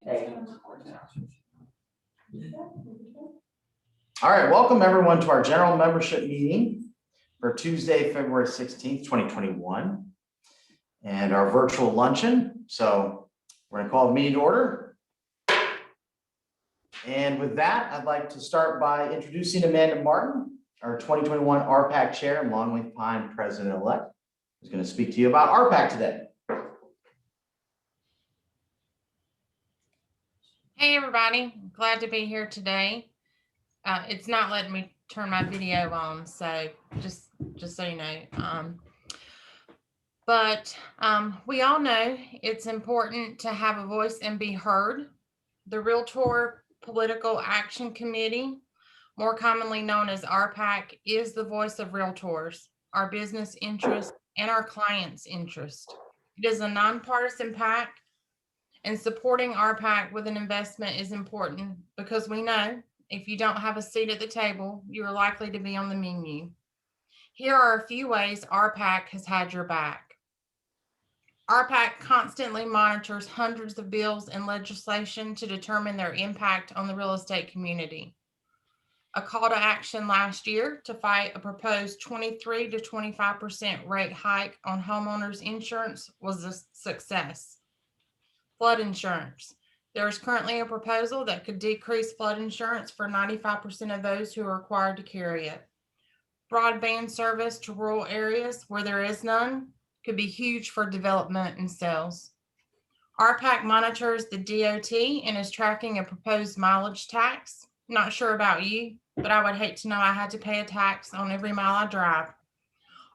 All right, welcome everyone to our general membership meeting for Tuesday, February 16th, 2021, and our virtual luncheon. So we're going to call the meeting to order. And with that, I'd like to start by introducing Amanda Martin, our 2021 RPAC Chair and Longleaf Pine President-elect, who's going to speak to you about RPAC today. Hey everybody, glad to be here today. It's not letting me turn my video on, so just so you know. We all know it's important to have a voice and be heard. The Realtor Political Action Committee, more commonly known as RPAC, is the voice of realtors, our business interests, and our clients' interest. It is a nonpartisan PAC, and supporting RPAC with an investment is important because we know if you don't have a seat at the table, you are likely to be on the menu. Here are a few ways RPAC has had your back. RPAC constantly monitors hundreds of bills and legislation to determine their impact on the real estate community. A call to action last year to fight a proposed 23 to 25% rate hike on homeowners insurance was a success. Flood insurance. There is currently a proposal that could decrease flood insurance for 95% of those who are required to carry it. Broadband service to rural areas where there is none could be huge for development and sales. RPAC monitors the DOT and is tracking a proposed mileage tax. Not sure about you, but I would hate to know I had to pay a tax on every mile I drive.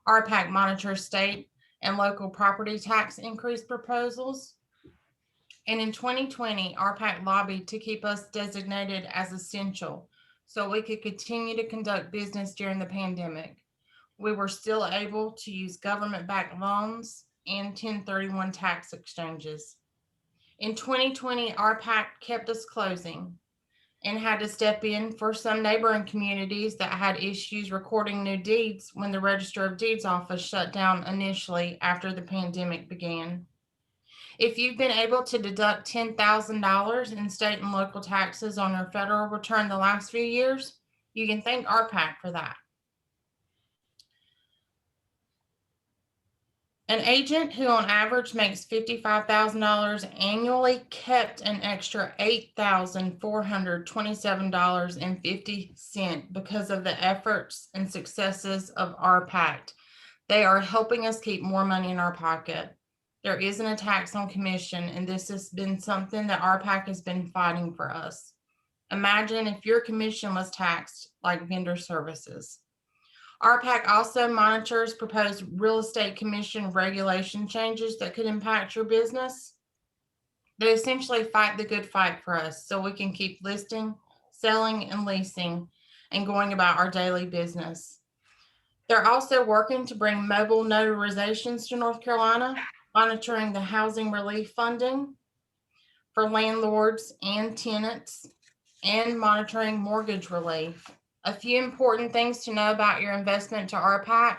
RPAC monitors state and local property tax increase proposals. And in 2020, RPAC lobbied to keep us designated as essential so we could continue to conduct business during the pandemic. We were still able to use government-backed loans and 1031 tax exchanges. In 2020, RPAC kept us closing and had to step in for some neighboring communities that had issues recording new deeds when the Register of Deeds office shut down initially after the pandemic began. If you've been able to deduct $10,000 in state and local taxes on your federal return the last few years, you can thank RPAC for that. An agent who on average makes $55,000 annually kept an extra $8,427.50 because of the efforts and successes of RPAC. They are helping us keep more money in our pocket. There isn't a tax on commission, and this has been something that RPAC has been fighting for us. Imagine if your commission was taxed like vendor services. RPAC also monitors proposed real estate commission regulation changes that could impact your business. They essentially fight the good fight for us so we can keep listing, selling, and leasing and going about our daily business. They're also working to bring mobile notarizations to North Carolina, monitoring the housing relief funding for landlords and tenants, and monitoring mortgage relief. A few important things to know about your investment to RPAC.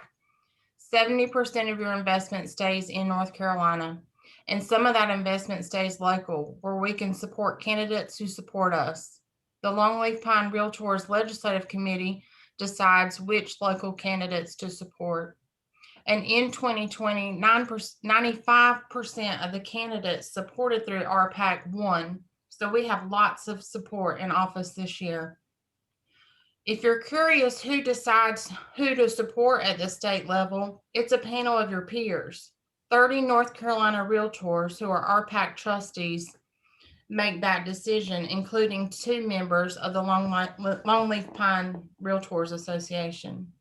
70% of your investment stays in North Carolina, and some of that investment stays local, where we can support candidates who support us. The Longleaf Pine Realtors Legislative Committee decides which local candidates to support. And in 2020, 95% of the candidates supported through RPAC won. So we have lots of support in office this year. If you're curious who decides who to support at the state level, it's a panel of your peers. 30 North Carolina realtors who are RPAC trustees make that decision, including 2 members of the Longleaf Pine Realtors Association.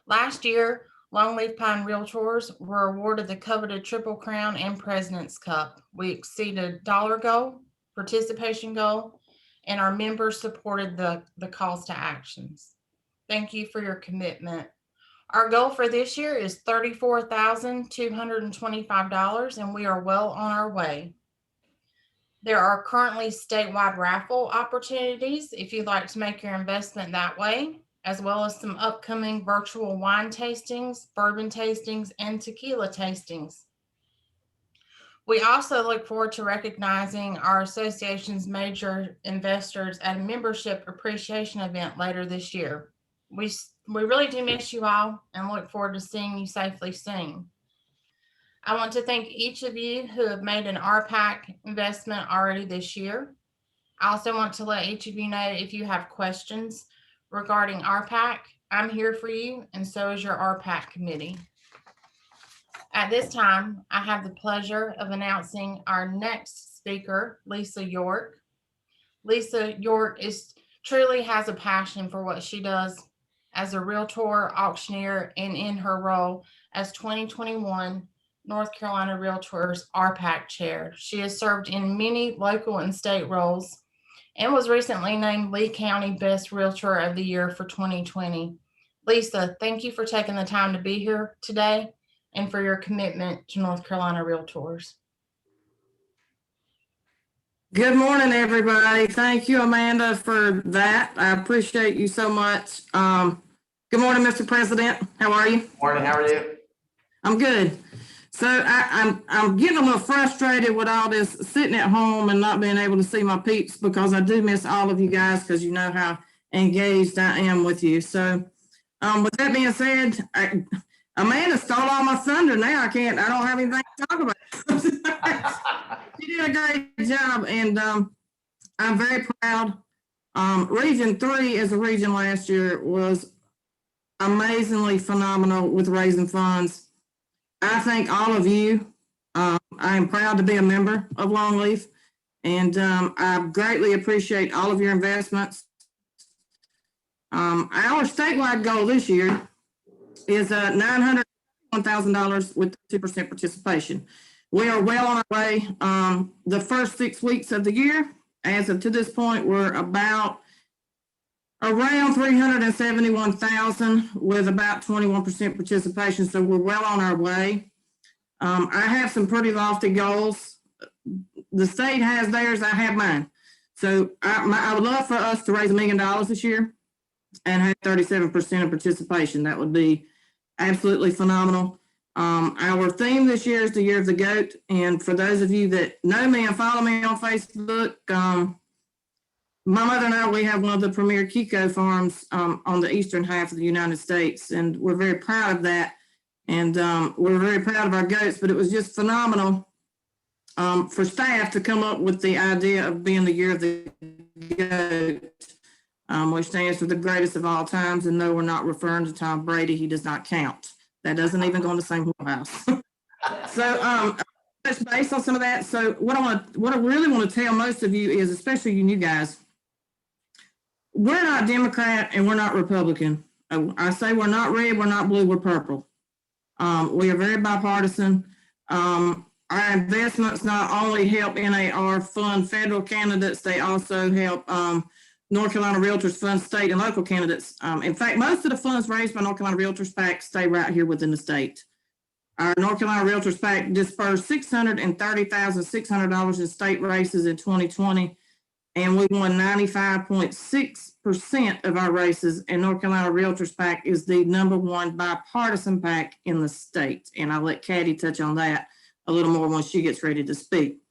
Last year, Longleaf Pine Realtors were awarded the coveted Triple Crown and President's Cup. We exceeded dollar goal, participation goal, and our members supported the calls to actions. Thank you for your commitment. Our goal for this year is $34,225, and we are well on our way. There are currently statewide raffle opportunities if you'd like to make your investment that way, as well as some upcoming virtual wine tastings, bourbon tastings, and tequila tastings. We also look forward to recognizing our association's major investors at a membership appreciation event later this year. We really do miss you all and look forward to seeing you safely soon. I want to thank each of you who have made an RPAC investment already this year. I also want to let each of you know if you have questions regarding RPAC, I'm here for you, and so is your RPAC committee. At this time, I have the pleasure of announcing our next speaker, Lisa York. Lisa York truly has a passion for what she does as a realtor, auctioneer, and in her role as 2021 North Carolina Realtors RPAC chair. She has served in many local and state roles and was recently named Lee County Best Realtor of the Year for 2020. Lisa, thank you for taking the time to be here today and for your commitment to North Carolina Realtors. Good morning, everybody. Thank you, Amanda, for that. I appreciate you so much. Good morning, Mr. President. How are you? Morning, how are you? I'm good. So I'm getting a little frustrated with all this sitting at home and not being able to see my peeps, because I do miss all of you guys, because you know how engaged I am with you. So with that being said, Amanda stole all my thunder. Now I don't have anything to talk about. She did a great job, and I'm very proud. Region 3 as a region last year was amazingly phenomenal with raising funds. I thank all of you. I am proud to be a member of Longleaf, and I greatly appreciate all of your investments. Our statewide goal this year is $901,000 with 2% participation. We are well on our way. The first 6 weeks of the year, as of to this point, we're about around 371,000 with about 21% participation. So we're well on our way. I have some pretty lofty goals. The state has theirs, I have mine. So I would love for us to raise $1 million this year and have 37% of participation. That would be absolutely phenomenal. Our theme this year is the Year of the Goat. And for those of you that know me and follow me on Facebook, my mother and I, we have one of the premier Kiko farms on the eastern half of the United States, and we're very proud of that. And we're very proud of our goats, but it was just phenomenal for staff to come up with the idea of being the Year of the Goat, which stands for the greatest of all times. And no, we're not referring to Tom Brady. He does not count. That doesn't even go in the same wheelhouse. So touch base on some of that. So what I really want to tell most of you is, especially you new guys, we're not Democrat and we're not Republican. I say we're not red, we're not blue, we're purple. We are very bipartisan. Our investments not only help NAR fund federal candidates, they also help North Carolina Realtors fund state and local candidates. In fact, most of the funds raised by North Carolina Realtors PAC stay right here within the state. Our North Carolina Realtors PAC dispersed $630,600 in state races in 2020, and we won 95.6% of our races. And North Carolina Realtors PAC is the #1 bipartisan PAC in the state. And I'll let Katie touch on that a little more when she gets ready to speak.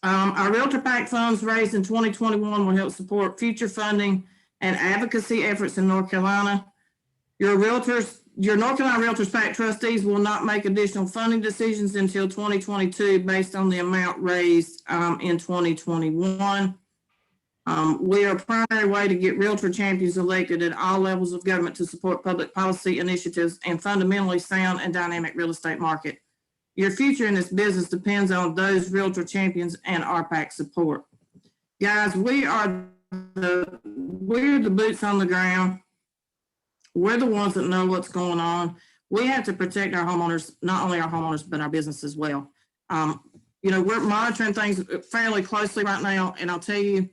Our Realtor PAC funds raised in 2021 will help support future funding and advocacy efforts in North Carolina. Your North Carolina Realtors PAC trustees will not make additional funding decisions until 2022 based on the amount raised in 2021. We are a primary way to get realtor champions elected at all levels of government to support public policy initiatives and fundamentally sound and dynamic real estate market. Your future in this business depends on those realtor champions and RPAC support. Guys, we're the boots on the ground. We're the ones that know what's going on. We have to protect our homeowners, not only our homeowners, but our business as well. We're monitoring things fairly closely right now. And I'll tell you,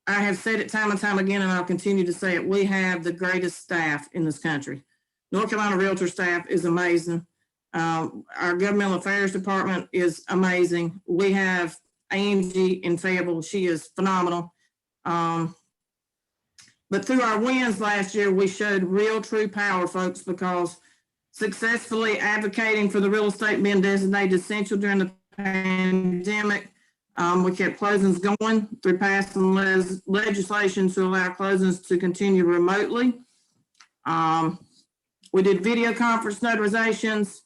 I have said it time and time again, and I'll continue to say it. We have the greatest staff in this country. North Carolina Realtor staff is amazing. Our governmental affairs department is amazing. We have Angie in Fayetteville. She is phenomenal. But through our wins last year, we showed real true power, folks, because successfully advocating for the real estate being designated essential during the pandemic. We kept closings going through passing legislation to allow closings to continue remotely. We did video conference notarizations,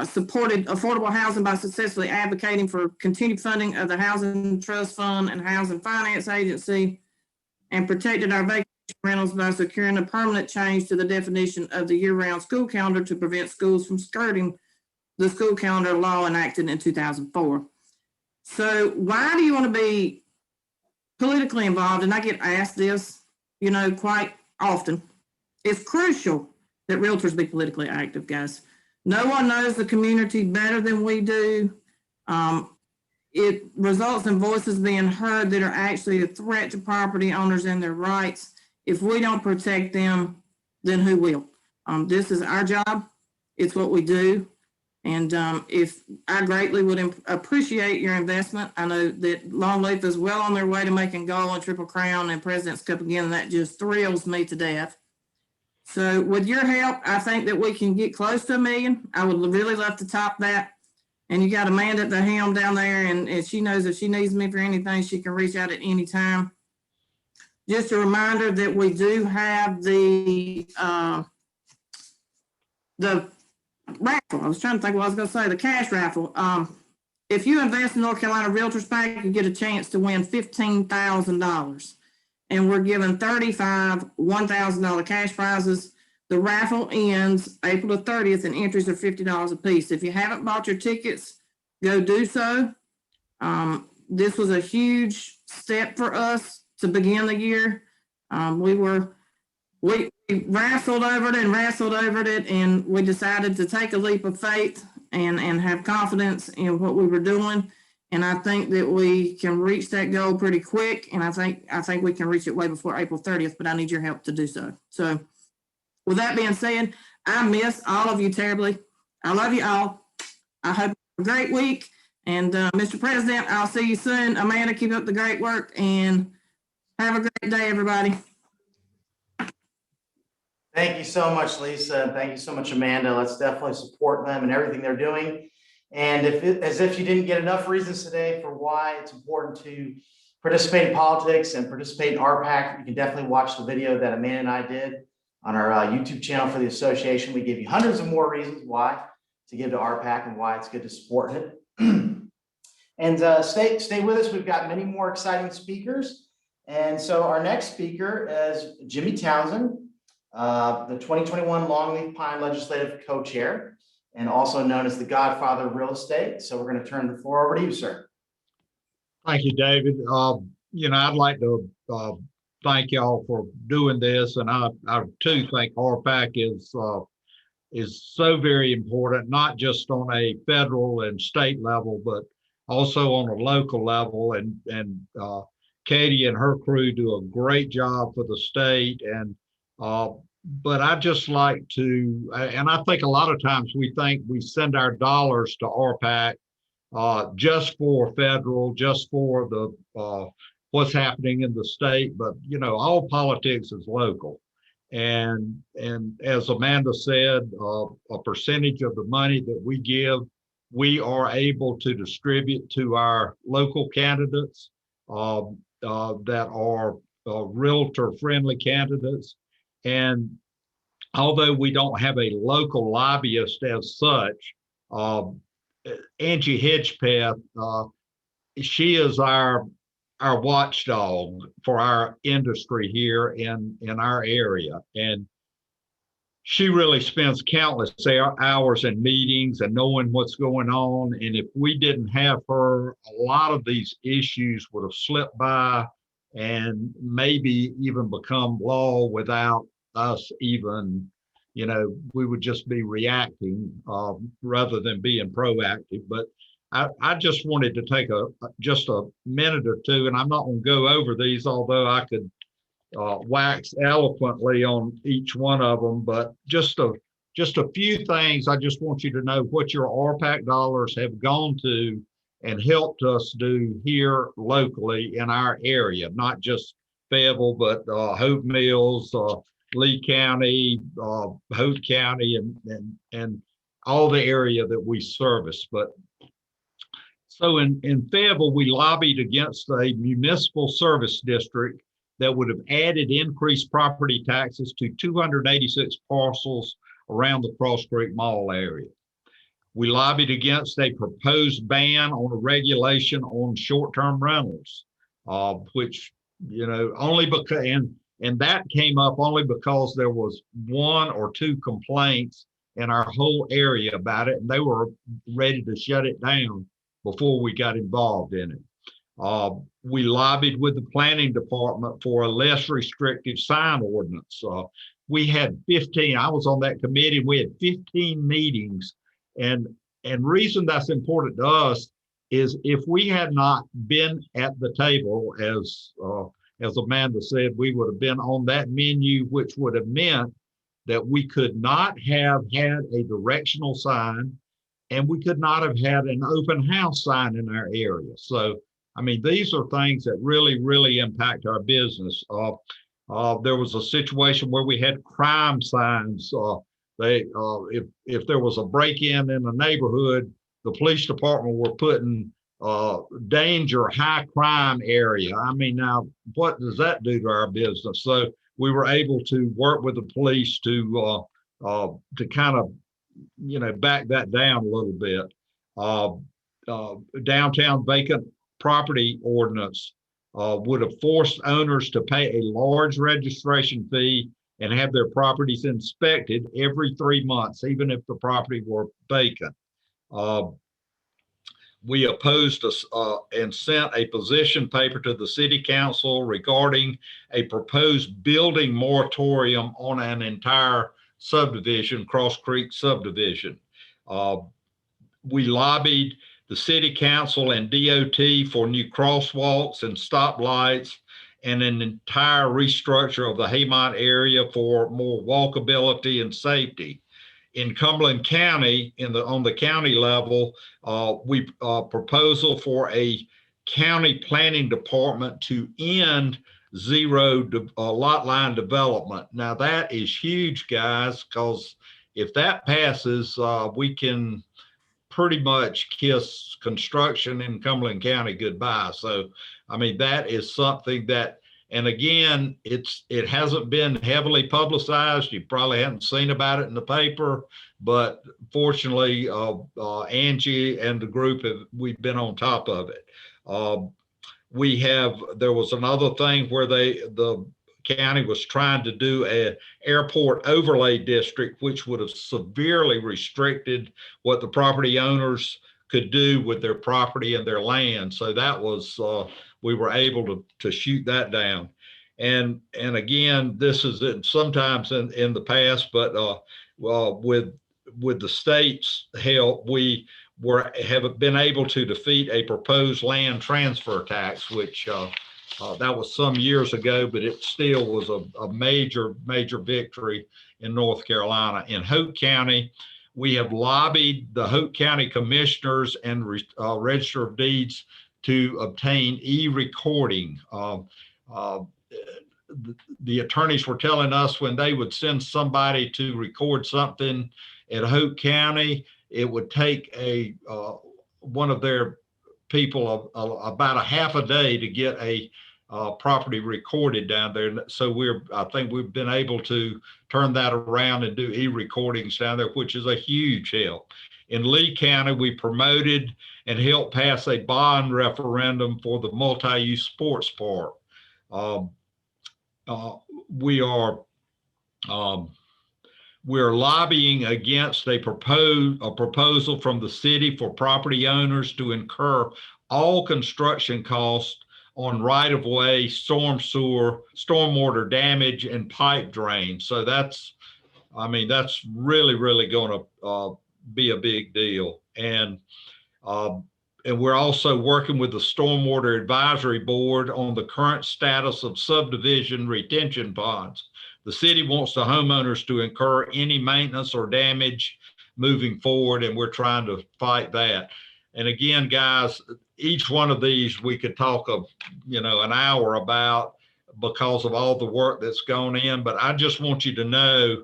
supported affordable housing by successfully advocating for continued funding of the Housing Trust Fund and Housing Finance Agency, and protected our vacation rentals by securing a permanent change to the definition of the year-round school calendar to prevent schools from skirting the school calendar law enacted in 2004. So why do you want to be politically involved? And I get asked this, quite often. It's crucial that realtors be politically active, guys. No one knows the community better than we do. It results in voices being heard that are actually a threat to property owners and their rights. If we don't protect them, then who will? This is our job. It's what we do. And if I greatly would appreciate your investment. I know that Longleaf is well on their way to making gold and Triple Crown and President's Cup again. And that just thrills me to death. So with your help, I think that we can get close to $1 million. I would really love to top that. And you got Amanda at the helm down there, and she knows if she needs me for anything, she can reach out at any time. Just a reminder that we do have the raffle. I was trying to think what I was going to say, the cash raffle. If you invest in North Carolina Realtors Pack, you get a chance to win $15,000. And we're giving 35 $1,000 cash prizes. The raffle ends April the 30th, and entries are $50 a piece. If you haven't bought your tickets, go do so. This was a huge step for us to begin the year. We wrestled over it, and we decided to take a leap of faith and have confidence in what we were doing. And I think that we can reach that goal pretty quick. And I think we can reach it way before April 30th, but I need your help to do so. So with that being said, I miss all of you terribly. I love you all. I hope you have a great week. And Mr. President, I'll see you soon. Amanda, keep up the great work and have a great day, everybody. Thank you so much, Lisa. Thank you so much, Amanda. Let's definitely support them and everything they're doing. And as if you didn't get enough reasons today for why it's important to participate in politics and participate in RPAC, you can definitely watch the video that Amanda and I did on our YouTube channel for the association. We give you hundreds of more reasons why to give to RPAC and why it's good to support it. And stay with us. We've got many more exciting speakers. And so our next speaker is Jimmy Townsend, the 2021 Longleaf Pine Legislative Co-Chair, and also known as the Godfather of Real Estate. So we're going to turn the floor over to you, sir. Thank you, David. I'd like to thank y'all for doing this, and I too think RPAC is so very important, not just on a federal and state level, but also on a local level. And Katie and her crew do a great job for the state. And but I just like to, and I think a lot of times we think we send our dollars to RPAC just for federal, just for the what's happening in the state, but all politics is local. And as Amanda said, a percentage of the money that we give, we are able to distribute to our local candidates that are realtor-friendly candidates. And although we don't have a local lobbyist as such, Angie Hedgepeth, she is our watchdog for our industry here in our area. And she really spends countless hours in meetings and knowing what's going on. And if we didn't have her, a lot of these issues would have slipped by and maybe even become law without us even, we would just be reacting rather than being proactive. But I just wanted to take just a minute or two, and I'm not going to go over these, although I could wax eloquently on each one of them. But just a few things. I just want you to know what your RPAC dollars have gone to and helped us do here locally in our area, not just Fayetteville, but Hope Mills, Lee County, Hope County, and all the area that we service. But So in Fayetteville, we lobbied against a municipal service district that would have added increased property taxes to 286 parcels around the Cross Creek Mall area. We lobbied against a proposed ban on a regulation on short-term rentals, which, only because, and that came up only because there was 1 or 2 complaints in our whole area about it, and they were ready to shut it down before we got involved in it. We lobbied with the planning department for a less restrictive sign ordinance. We had 15, I was on that committee, and we had 15 meetings. And reason that's important to us is if we had not been at the table, as Amanda said, we would have been on that menu, which would have meant that we could not have had a directional sign, and we could not have had an open house sign in our area. So, I mean, these are things that really, really impact our business. There was a situation where we had crime signs. If there was a break-in in a neighborhood, the police department were putting danger, high crime area. I mean, now what does that do to our business? So we were able to work with the police to kind of, back that down a little bit. Downtown vacant property ordinance would have forced owners to pay a large registration fee and have their properties inspected every 3 months, even if the property were vacant. We opposed and sent a position paper to the city council regarding a proposed building moratorium on an entire subdivision, Cross Creek subdivision. We lobbied the city council and DOT for new crosswalks and stoplights and an entire restructure of the Haymont area for more walkability and safety. In Cumberland County, on the county level, we proposal for a county planning department to end zero lot line development. Now that is huge, guys, because if that passes, we can pretty much kiss construction in Cumberland County goodbye. So, I mean, that is something that, and again, it hasn't been heavily publicized. You probably haven't seen about it in the paper, but fortunately, Angie and the group we've been on top of it. There was another thing where the county was trying to do an airport overlay district, which would have severely restricted what the property owners could do with their property and their land. So that was, we were able to shoot that down. And again, this is sometimes in the past, but with the state's help, we have been able to defeat a proposed land transfer tax, which that was some years ago, but it still was a major victory in North Carolina. In Hope County, we have lobbied the Hope County commissioners and Register of Deeds to obtain e-recording. The attorneys were telling us when they would send somebody to record something at Hope County, it would take one of their people about a half a day to get a property recorded down there. So I think we've been able to turn that around and do e-recordings down there, which is a huge help. In Lee County, we promoted and helped pass a bond referendum for the multi-use sports park. We're lobbying against a proposal from the city for property owners to incur all construction costs on right-of-way, storm sewer, stormwater damage, and pipe drain. So that's really, really going to be a big deal. And we're also working with the Stormwater Advisory Board on the current status of subdivision retention ponds. The city wants the homeowners to incur any maintenance or damage moving forward, and we're trying to fight that. And again, guys, each one of these we could talk an hour about because of all the work that's gone in, but I just want you to know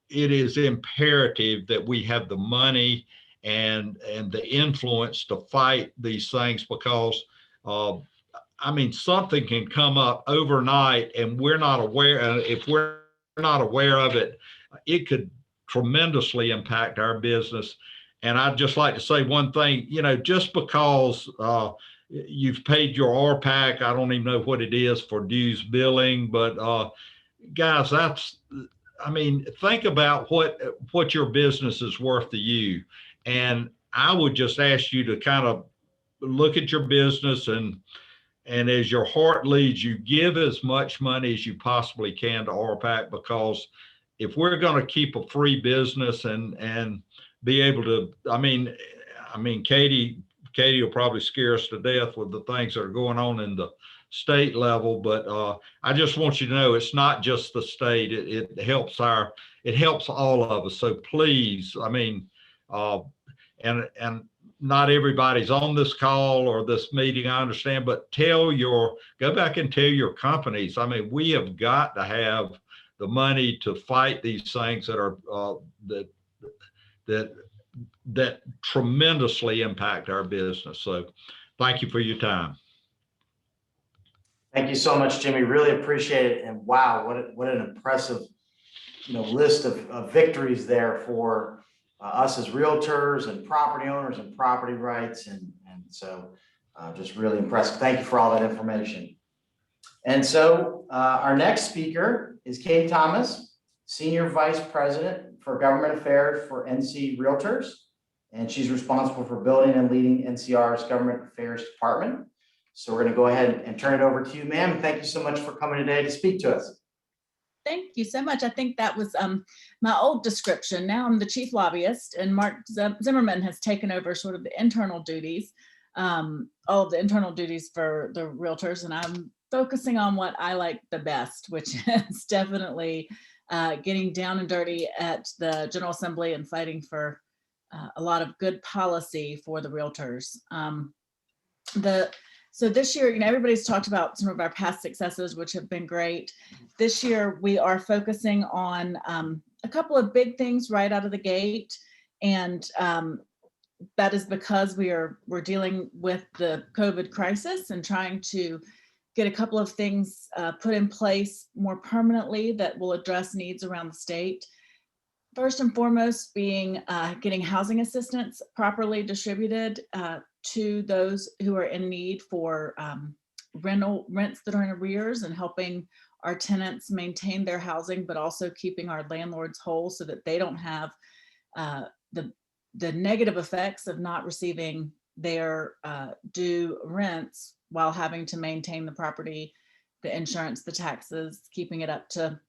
it is imperative that we have the money and the influence to fight these things, because I mean, something can come up overnight and we're not aware. If we're not aware of it, it could tremendously impact our business. And I'd just like to say one thing, just because you've paid your RPAC, I don't even know what it is for dues billing, but guys, I mean, think about what your business is worth to you. And I would just ask you to kind of look at your business, and as your heart leads you, give as much money as you possibly can to RPAC, because if we're going to keep a free business and be able to, I mean, Katie will probably scare us to death with the things that are going on in the state level, but I just want you to know it's not just the state. It helps all of us. So please, I mean, and not everybody's on this call or this meeting, I understand, but go back and tell your companies. I mean, we have got to have the money to fight these things that are that tremendously impact our business. So thank you for your time. Thank you so much, Jimmy. Really appreciate it. And wow, what an impressive, list of victories there for us as realtors and property owners and property rights. And so just really impressed. Thank you for all that information. And so our next speaker is Katie Thomas, Senior Vice President for Government Affairs for NC Realtors. And she's responsible for building and leading NCR's Government Affairs Department. So we're going to go ahead and turn it over to you, ma'am. Thank you so much for coming today to speak to us. Thank you so much. I think that was my old description. Now I'm the chief lobbyist, and Mark Zimmerman has taken over sort of the internal duties, all of the internal duties for the realtors, and I'm focusing on what I like the best, which is definitely getting down and dirty at the General Assembly and fighting for a lot of good policy for the realtors. So this year, everybody's talked about some of our past successes, which have been great. This year, we are focusing on a couple of big things right out of the gate. And that is because we're dealing with the COVID crisis and trying to get a couple of things put in place more permanently that will address needs around the state. First and foremost being getting housing assistance properly distributed to those who are in need for rents that are in arrears, and helping our tenants maintain their housing, but also keeping our landlords whole so that they don't have the negative effects of not receiving their due rents while having to maintain the property, the insurance, the taxes, keeping it up to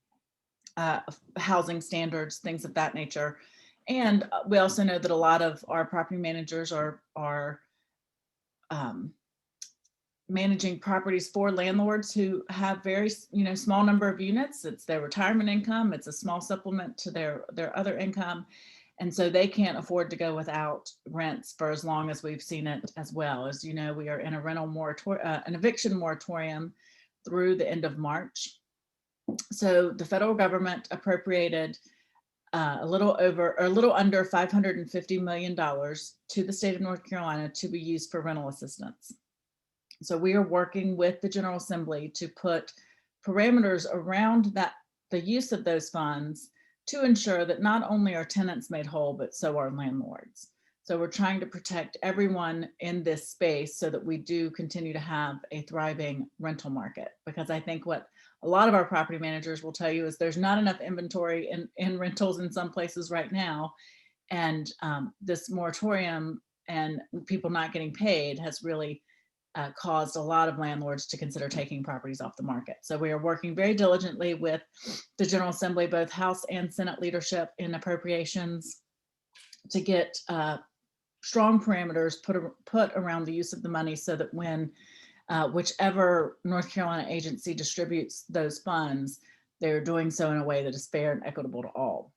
housing standards, things of that nature. And we also know that a lot of our property managers are managing properties for landlords who have very small number of units. It's their retirement income. It's a small supplement to their other income. And so they can't afford to go without rents for as long as we've seen it as well. As you know, we are in a rental moratorium, an eviction moratorium through the end of March. So the federal government appropriated a little under $550 million to the state of North Carolina to be used for rental assistance. So we are working with the General Assembly to put parameters around the use of those funds to ensure that not only are tenants made whole, but so are landlords. So we're trying to protect everyone in this space so that we do continue to have a thriving rental market. Because I think what a lot of our property managers will tell you is there's not enough inventory in rentals in some places right now. And this moratorium and people not getting paid has really caused a lot of landlords to consider taking properties off the market. So we are working very diligently with the General Assembly, both House and Senate leadership in appropriations, to get strong parameters put around the use of the money so that when whichever North Carolina agency distributes those funds, they're doing so in a way that is fair and equitable to all.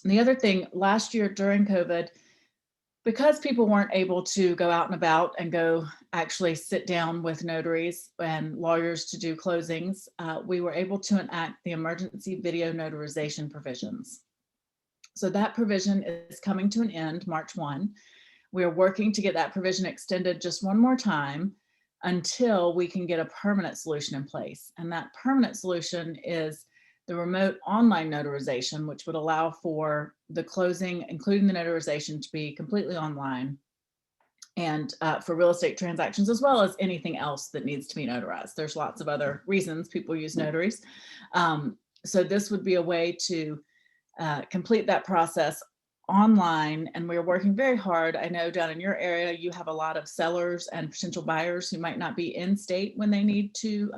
And the other thing, last year during COVID, because people weren't able to go out and about and go actually sit down with notaries and lawyers to do closings, we were able to enact the emergency video notarization provisions. So that provision is coming to an end March 1. We're working to get that provision extended just one more time until we can get a permanent solution in place. And that permanent solution is the remote online notarization, which would allow for the closing, including the notarization, to be completely online, and for real estate transactions, as well as anything else that needs to be notarized. There's lots of other reasons people use notaries. So this would be a way to complete that process online, and we're working very hard. I know down in your area, you have a lot of sellers and potential buyers who might not be in state when they need to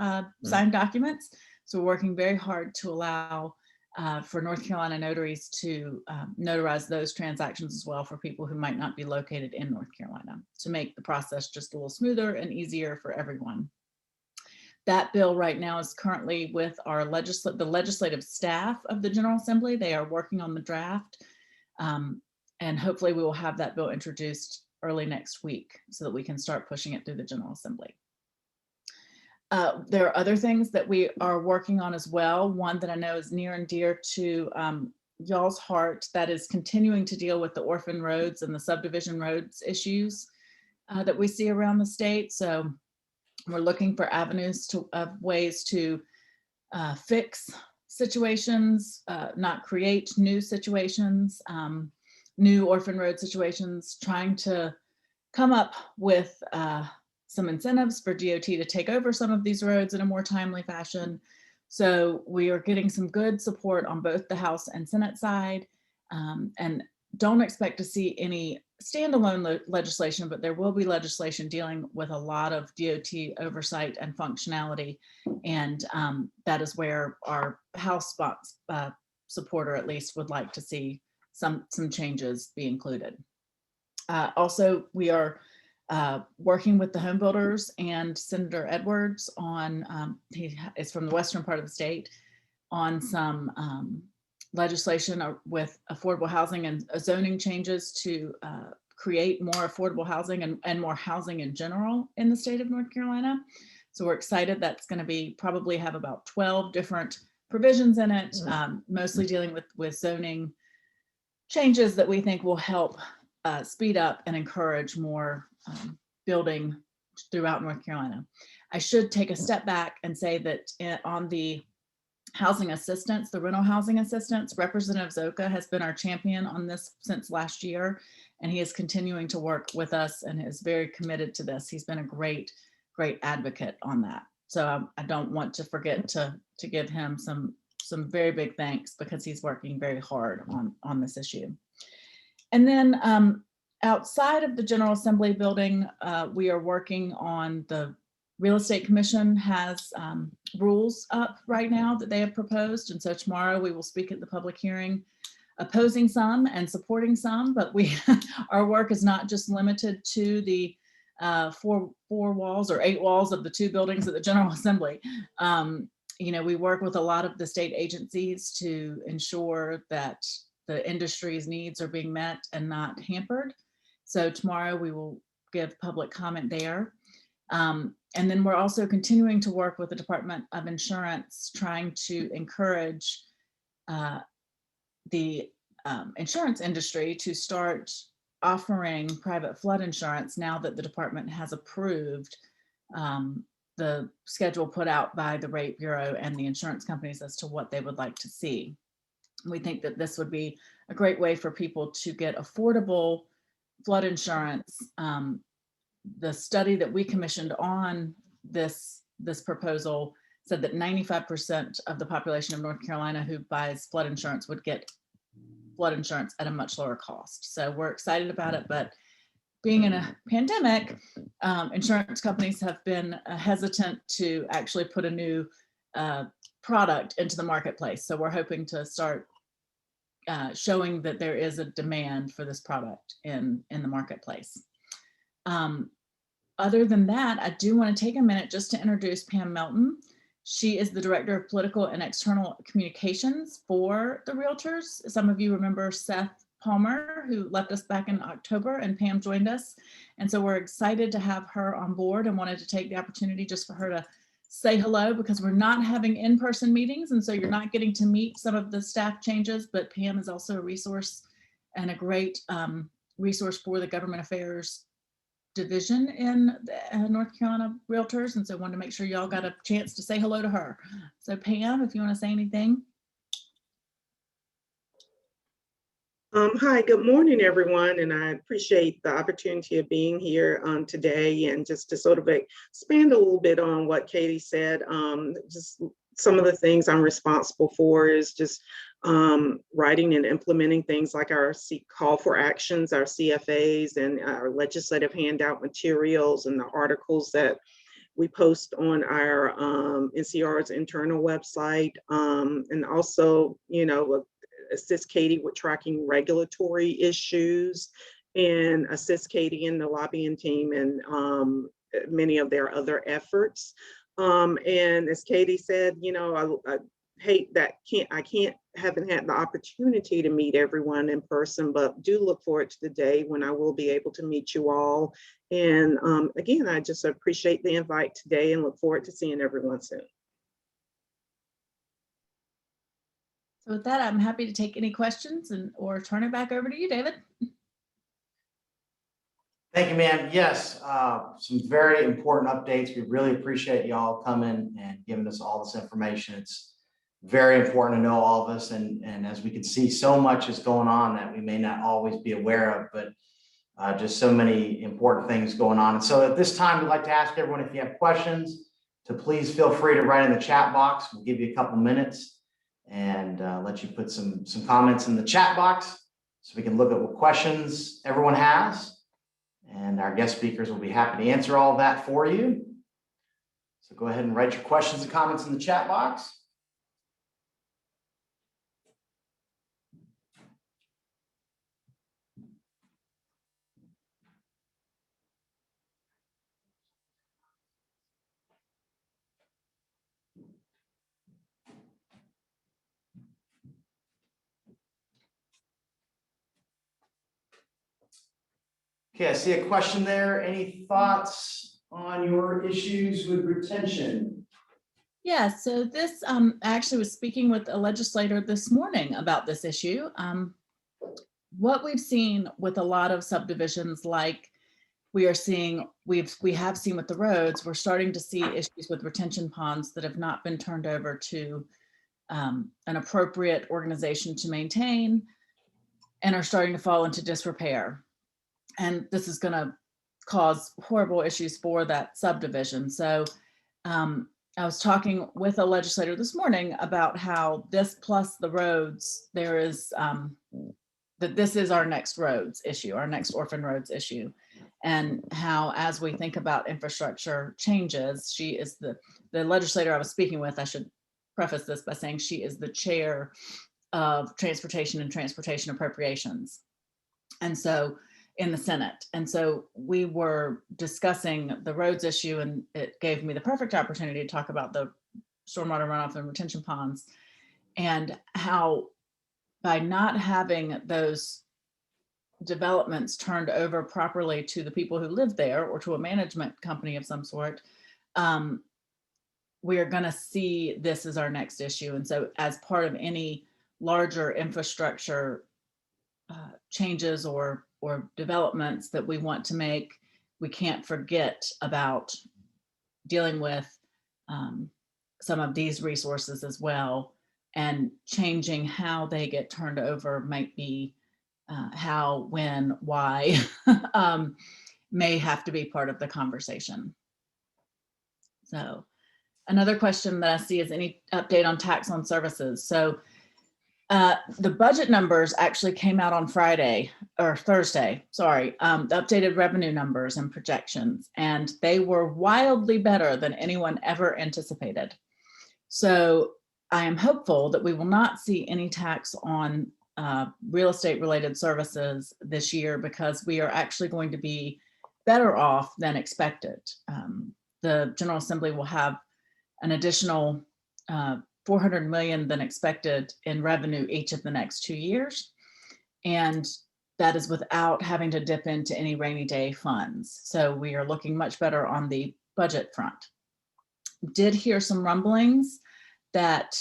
sign documents. So we're working very hard to allow for North Carolina notaries to notarize those transactions as well for people who might not be located in North Carolina, to make the process just a little smoother and easier for everyone. That bill right now is currently with our the legislative staff of the General Assembly. They are working on the draft, and hopefully we will have that bill introduced early next week so that we can start pushing it through the General Assembly. There are other things that we are working on as well. One that I know is near and dear to y'all's heart, that is continuing to deal with the orphan roads and the subdivision roads issues that we see around the state. So we're looking for avenues of ways to fix situations, not create new situations, new orphan road situations, trying to come up with some incentives for DOT to take over some of these roads in a more timely fashion. So we are getting some good support on both the House and Senate side, and don't expect to see any standalone legislation, but there will be legislation dealing with a lot of DOT oversight and functionality. And that is where our House supporter at least would like to see some changes be included. Also, we are working with the home builders and Senator Edwards on, he is from the western part of the state, on some legislation with affordable housing and zoning changes to create more affordable housing and more housing in general in the state of North Carolina. So we're excited. That's going to be probably have about 12 different provisions in it, mostly dealing with zoning changes that we think will help speed up and encourage more building throughout North Carolina. I should take a step back and say that on the housing assistance, the rental housing assistance, Representative Zoka has been our champion on this since last year, and he is continuing to work with us and is very committed to this. He's been a great advocate on that. So I don't want to forget to give him some very big thanks, because he's working very hard on this issue. And then outside of the General Assembly building, we are working on the Real Estate Commission has rules up right now that they have proposed. And so tomorrow we will speak at the public hearing, opposing some and supporting some, but our work is not just limited to the four walls or 8 walls of the 2 buildings at the General Assembly. We work with a lot of the state agencies to ensure that the industry's needs are being met and not hampered. So tomorrow we will give public comment there. And then we're also continuing to work with the Department of Insurance, trying to encourage the insurance industry to start offering private flood insurance now that the department has approved the schedule put out by the Rate Bureau and the insurance companies as to what they would like to see. We think that this would be a great way for people to get affordable flood insurance. The study that we commissioned on this proposal said that 95% of the population of North Carolina who buys flood insurance would get flood insurance at a much lower cost. So we're excited about it, but being in a pandemic, insurance companies have been hesitant to actually put a new product into the marketplace. So we're hoping to start showing that there is a demand for this product in the marketplace. Other than that, I do want to take a minute just to introduce Pam Melton. She is the Director of Political and External Communications for the Realtors. Some of you remember Seth Palmer, who left us back in October, and Pam joined us. And so we're excited to have her on board and wanted to take the opportunity just for her to say hello because we're not having in-person meetings. And so you're not getting to meet some of the staff changes, but Pam is also a resource and a great resource for the government affairs division in the, North Carolina Realtors. And so I wanted to make sure y'all got a chance to say hello to her. So Pam, if you want to say anything. Hi, good morning, everyone, and I appreciate the opportunity of being here today, and just to sort of expand a little bit on what Katie said. Just some of the things I'm responsible for is just writing and implementing things like our call for actions, our CFAs, and our legislative handout materials, and the articles that we post on our NCR's internal website, and also, you know, assist Katie with tracking regulatory issues, and assist Katie and the lobbying team and many of their other efforts. And as Katie said, you know, I hate that haven't had the opportunity to meet everyone in person, but do look forward to the day when I will be able to meet you all. And again, I just appreciate the invite today and look forward to seeing everyone soon. So with that, I'm happy to take any questions or turn it back over to you, David. Thank you, ma'am. Yes, some very important updates. We really appreciate y'all coming and giving us all this information. It's very important to know all of us. And as we can see, so much is going on that we may not always be aware of, but just so many important things going on. And so at this time, we'd like to ask everyone, if you have questions, to please feel free to write in the chat box. We'll give you a couple minutes and let you put some comments in the chat box so we can look at what questions everyone has. And our guest speakers will be happy to answer all of that for you. So go ahead and write your questions and comments in the chat box. Okay, I see a question there. Any thoughts on your issues with retention? Yeah, so this I actually was speaking with a legislator this morning about this issue. What we've seen with a lot of subdivisions, like we have seen with the roads, we're starting to see issues with retention ponds that have not been turned over to an appropriate organization to maintain and are starting to fall into disrepair. And this is going to cause horrible issues for that subdivision. So I was talking with a legislator this morning about how this plus the roads, there is that this is our next roads issue, our next orphan roads issue. And how, as we think about infrastructure changes, she is the legislator I was speaking with. I should preface this by saying she is the chair of transportation and transportation appropriations. And so in the Senate. And so we were discussing the roads issue, and it gave me the perfect opportunity to talk about the stormwater runoff and retention ponds, and how by not having those developments turned over properly to the people who live there or to a management company of some sort, we are going to see this as our next issue. And so as part of any larger infrastructure changes or developments that we want to make, we can't forget about dealing with some of these resources as well, and changing how they get turned over might be how, when, why may have to be part of the conversation. So another question that I see is any update on tax on services. So the budget numbers actually came out on Thursday, sorry, the updated revenue numbers and projections, and they were wildly better than anyone ever anticipated. So I am hopeful that we will not see any tax on real estate related services this year, because we are actually going to be better off than expected. The General Assembly will have an additional 400 million than expected in revenue each of the next 2 years. And that is without having to dip into any rainy day funds. So we are looking much better on the budget front. did hear some rumblings that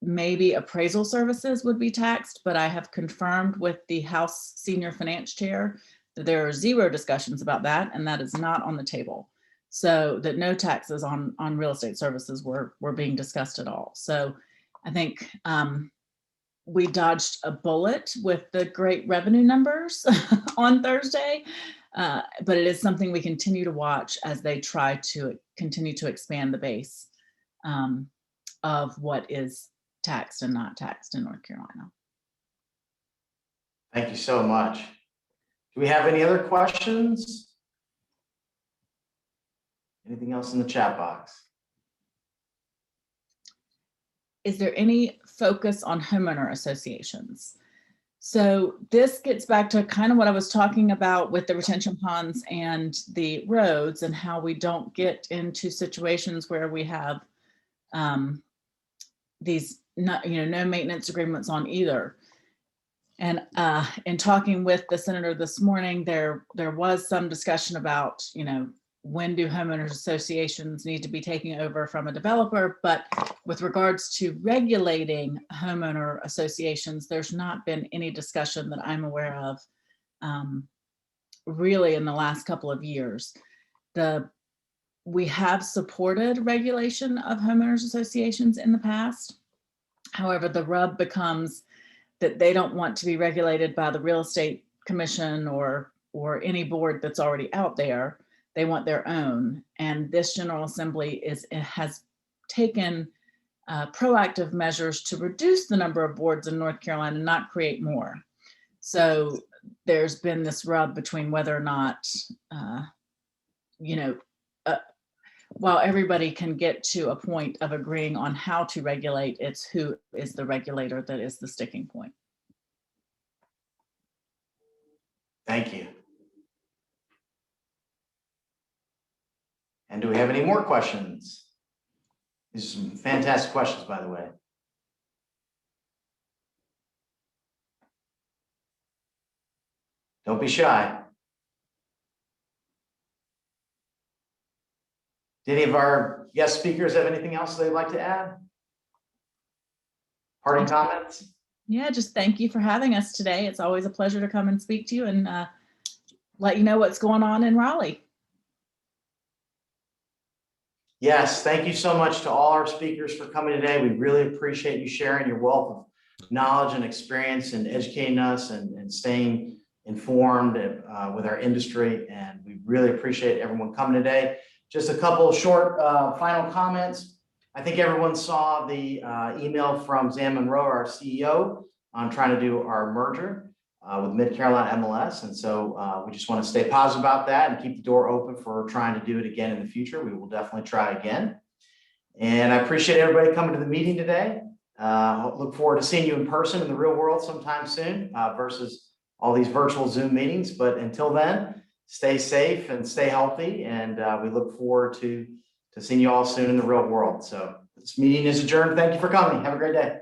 maybe appraisal services would be taxed, but I have confirmed with the House Senior Finance Chair that there are 0 discussions about that, and that is not on the table. So that no taxes on real estate services were being discussed at all. So I think we dodged a bullet with the great revenue numbers on Thursday, but it is something we continue to watch as they try to continue to expand the base of what is taxed and not taxed in North Carolina. Thank you so much. Do we have any other questions? Anything else in the chat box? Is there any focus on homeowner associations? So this gets back to kind of what I was talking about with the retention ponds and the roads, and how we don't get into situations where we have these no maintenance agreements on either. And in talking with the senator this morning, there was some discussion about, when do homeowners associations need to be taking over from a developer? But with regards to regulating homeowner associations, there's not been any discussion that I'm aware of really in the last couple of years. We have supported regulation of homeowners associations in the past. However, the rub becomes that they don't want to be regulated by the real estate commission or any board that's already out there. They want their own. And this General Assembly has taken proactive measures to reduce the number of boards in North Carolina, not create more. So there's been this rub between whether or not, while everybody can get to a point of agreeing on how to regulate, it's who is the regulator that is the sticking point. Thank you. And do we have any more questions? These are some fantastic questions, by the way. Don't be shy. Do any of our guest speakers have anything else they'd like to add? Parting comments? Yeah, just thank you for having us today. It's always a pleasure to come and speak to you and let you know what's going on in Raleigh. Yes, thank you so much to all our speakers for coming today. We really appreciate you sharing your wealth of knowledge and experience and educating us and staying informed with our industry. And we really appreciate everyone coming today. Just a couple of short final comments. I think everyone saw the email from Zan Monroe, our CEO, on trying to do our merger with Mid-Carolina MLS. And so we just want to stay positive about that and keep the door open for trying to do it again in the future. We will definitely try again. And I appreciate everybody coming to the meeting today. Look forward to seeing you in person in the real world sometime soon versus all these virtual Zoom meetings. But until then, stay safe and stay healthy. And we look forward to seeing you all soon in the real world. So this meeting is adjourned. Thank you for coming. Have a great day.